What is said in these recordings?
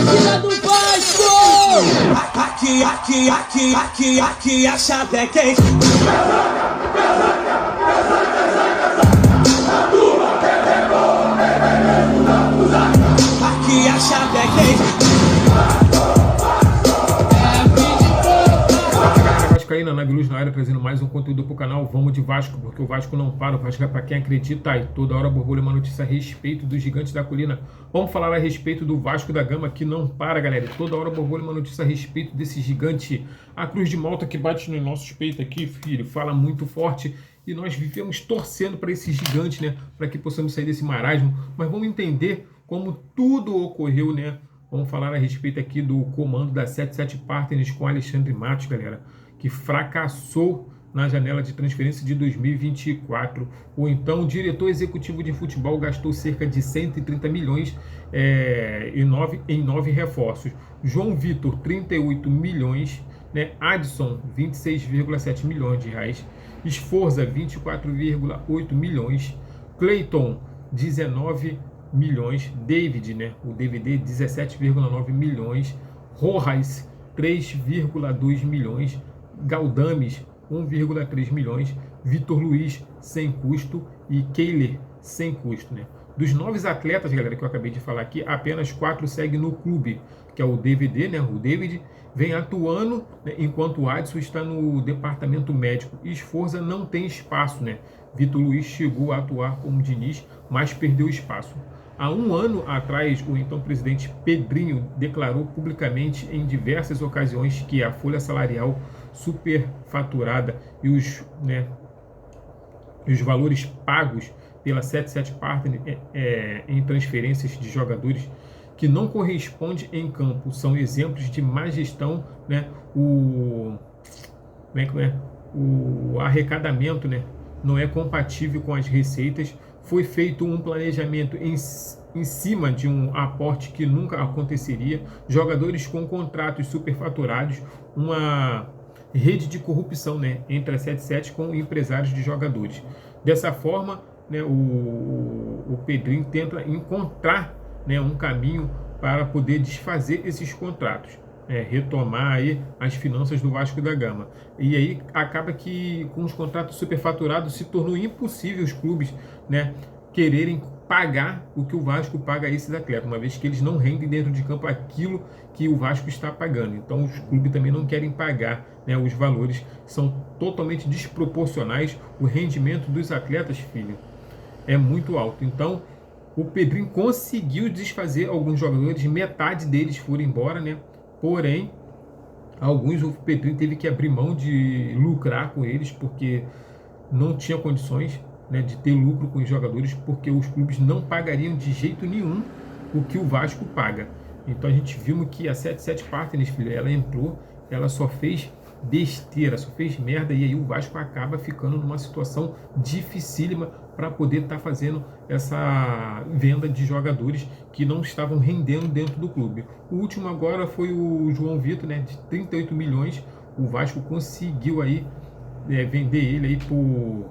torcida do Vasco! Aqui a chave é quente. Aqui a chave é quente. Vascaína, Nave Luz na área, trazendo mais um conteúdo pro canal. Vamos de Vasco, porque o Vasco não para. O Vasco é para quem acredita e toda hora borbulha uma notícia a respeito dos gigantes da colina. Vamos falar a respeito do Vasco da Gama, que não para, galera. Toda hora borbulha uma notícia a respeito desse gigante. A Cruz de Malta que bate nos nossos peitos aqui, filho, fala muito forte. E nós vivemos torcendo para esse gigante, né? Para que possamos sair desse marasmo. Mas vamos entender como tudo ocorreu, né? Vamos falar a respeito aqui do comando da 77 Partners com Alexandre Matos, galera, que fracassou na janela de transferência de 2024. Ou então, o diretor executivo de futebol gastou cerca de 130 milhões em nove reforços. João Vitor, 38 milhões. Né? Adson, 26,7 milhões de reais. Esforza, 24,8 milhões. Cleiton, 19 milhões. David, né? O DVD, 17,9 milhões. Rojas, 3,2 milhões. Galdames, 1,3 milhões, Vitor Luiz, sem custo, e Keiler, sem custo. Né? Dos 9 atletas, galera, que eu acabei de falar aqui, apenas 4 seguem no clube, que é o DVD, né? O David, vem atuando, né? Enquanto o Adson está no departamento médico. Esforza não tem espaço, né? Vitor Luiz chegou a atuar como Diniz, mas perdeu espaço. Há um ano atrás, o então presidente Pedrinho declarou publicamente em diversas ocasiões que a folha salarial superfaturada e os valores pagos pela 77 Partners em transferências de jogadores que não corresponde em campo são exemplos de má gestão, né? O arrecadamento, né, não é compatível com as receitas. Foi feito um planejamento em cima de um aporte que nunca aconteceria, jogadores com contratos superfaturados, uma rede de corrupção, né, entre a 77 com empresários de jogadores. Dessa forma, né, o Pedrinho tenta encontrar, né, um caminho para poder desfazer esses contratos, retomar aí as finanças do Vasco da Gama. E aí acaba que com os contratos superfaturados se tornou impossível os clubes, né, quererem pagar o que o Vasco paga a esses atletas, uma vez que eles não rendem dentro de campo aquilo que o Vasco está pagando. Então os clubes também não querem pagar, né, os valores são totalmente desproporcionais. O rendimento dos atletas, filho, é muito alto. Então o Pedrinho conseguiu desfazer alguns jogadores, metade deles foram embora, né? Porém, alguns o Pedrinho teve que abrir mão de lucrar com eles, porque não tinha condições, né, de ter lucro com os jogadores, porque os clubes não pagariam de jeito nenhum o que o Vasco paga. Então a gente viu que a 77 Partners, filho, ela entrou, ela só fez besteira, só fez merda, e aí o Vasco acaba ficando numa situação dificílima para poder estar fazendo essa venda de jogadores que não estavam rendendo dentro do clube. O último agora foi o João Vitor, né, de 38 milhões. O Vasco conseguiu aí vender ele aí por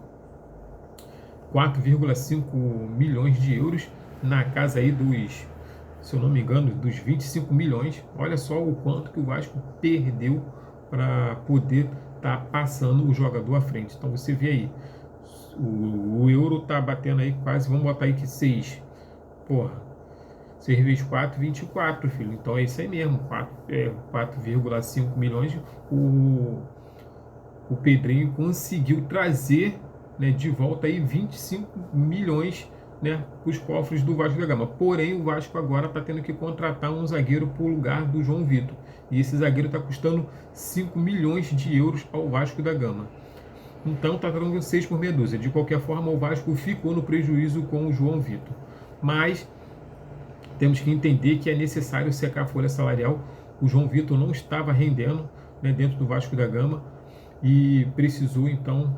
4,5 milhões de euros, na casa aí dos, se eu não me engano, dos 25 milhões. Olha só o quanto que o Vasco perdeu para poder estar passando o jogador à frente. Então você vê aí, o euro tá batendo aí quase, vamos botar aí que 6. Porra, 6 vezes 4, 24, filho. Então é isso aí mesmo, 4,5 milhões. O Pedrinho conseguiu trazer, né, de volta aí 25 milhões, né, para os cofres do Vasco da Gama. Porém, o Vasco agora está tendo que contratar um zagueiro para o lugar do João Vitor. E esse zagueiro está custando 5 milhões de euros ao Vasco da Gama. Então está dando 6 por meia dúzia. De qualquer forma, o Vasco ficou no prejuízo com o João Vitor. Mas temos que entender que é necessário secar a folha salarial. O João Vitor não estava rendendo, né, dentro do Vasco da Gama e precisou então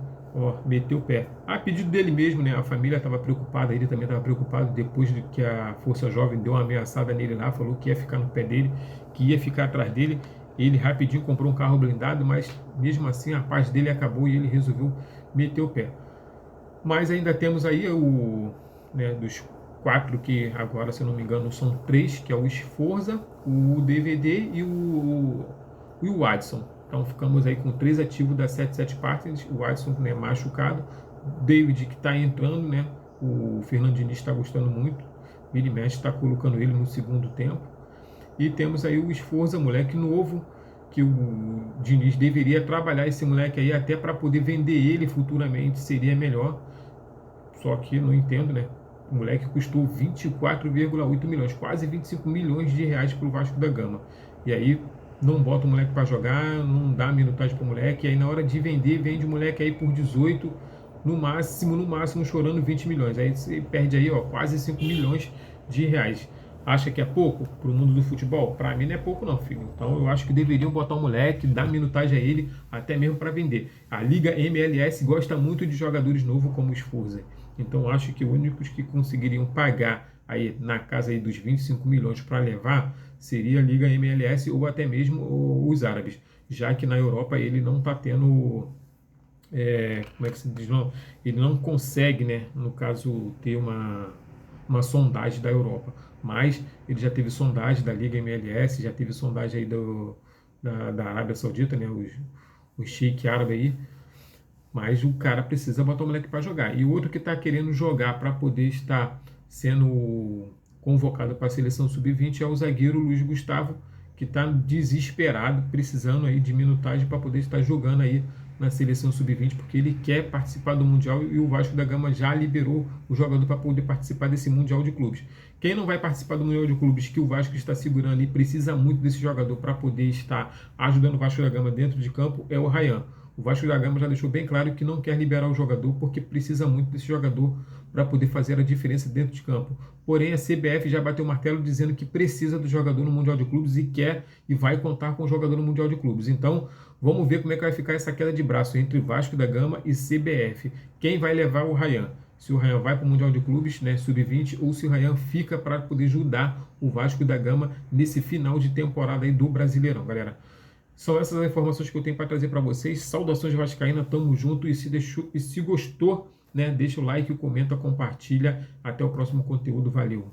meter o pé. A pedido dele mesmo, né? A família estava preocupada, ele também estava preocupado depois de que a Força Jovem deu uma ameaçada nele lá, falou que ia ficar no pé dele, que ia ficar atrás dele. Ele rapidinho comprou um carro blindado, mas mesmo assim a paz dele acabou e ele resolveu meter o pé. Mas ainda temos aí dos 4 que agora, se eu não me engano, são 3, que é o Sforza, o DVD e o Wadson. Então ficamos aí com 3 ativos da 77 Partners, o Wadson, né, machucado, David que está entrando, né, o Fernando Diniz está gostando muito, ele mexe, está colocando ele no segundo tempo, e temos aí o Sforza, moleque novo, que o Diniz deveria trabalhar esse moleque aí até para poder vender ele futuramente, seria melhor, só que não entendo, né, o moleque custou 24,8 milhões, quase 25 milhões de reais para o Vasco da Gama, e aí não bota o moleque para jogar, não dá minutagem para o moleque, e aí na hora de vender, vende o moleque aí por 18, no máximo, chorando 20 milhões. Aí você perde aí, ó, quase 5 milhões de reais. Acha que é pouco para o mundo do futebol? Para mim não é pouco não, filho. Então eu acho que deveriam botar o moleque, dar minutagem a ele, até mesmo para vender. A Liga MLS gosta muito de jogadores novos como os Sforza. Então eu acho que os únicos que conseguiriam pagar aí na casa aí dos 25 milhões para levar seria a Liga MLS ou até mesmo os árabes, já que na Europa ele não está tendo, como é que se diz, não, ele não consegue, né, no caso, ter uma sondagem da Europa, mas ele já teve sondagem da Liga MLS, já teve sondagem aí da Arábia Saudita, né, os sheik árabe aí, mas o cara precisa botar o moleque para jogar. E o outro que está querendo jogar para poder estar sendo convocado para a seleção sub-20 é o zagueiro Luiz Gustavo, que está desesperado, precisando aí de minutagem para poder estar jogando aí na seleção sub-20, porque ele quer participar do Mundial e o Vasco da Gama já liberou o jogador para poder participar desse Mundial de Clubes. Quem não vai participar do Mundial de Clubes, que o Vasco está segurando e precisa muito desse jogador para poder estar ajudando o Vasco da Gama dentro de campo, é o Ryan. O Vasco da Gama já deixou bem claro que não quer liberar o jogador porque precisa muito desse jogador para poder fazer a diferença dentro de campo. Porém, a CBF já bateu o martelo dizendo que precisa do jogador no Mundial de Clubes e quer e vai contar com o jogador no Mundial de Clubes. Então, vamos ver como é que vai ficar essa queda de braço entre Vasco da Gama e CBF. Quem vai levar o Ryan? Se o Ryan vai para o Mundial de Clubes, né, sub-20, ou se o Ryan fica para poder ajudar o Vasco da Gama nesse final de temporada aí do Brasileirão, galera. São essas as informações que eu tenho para trazer para vocês. Saudações vascaína, tamo junto. E se gostou, né, deixa o like, comenta, compartilha. Até o próximo conteúdo. Valeu!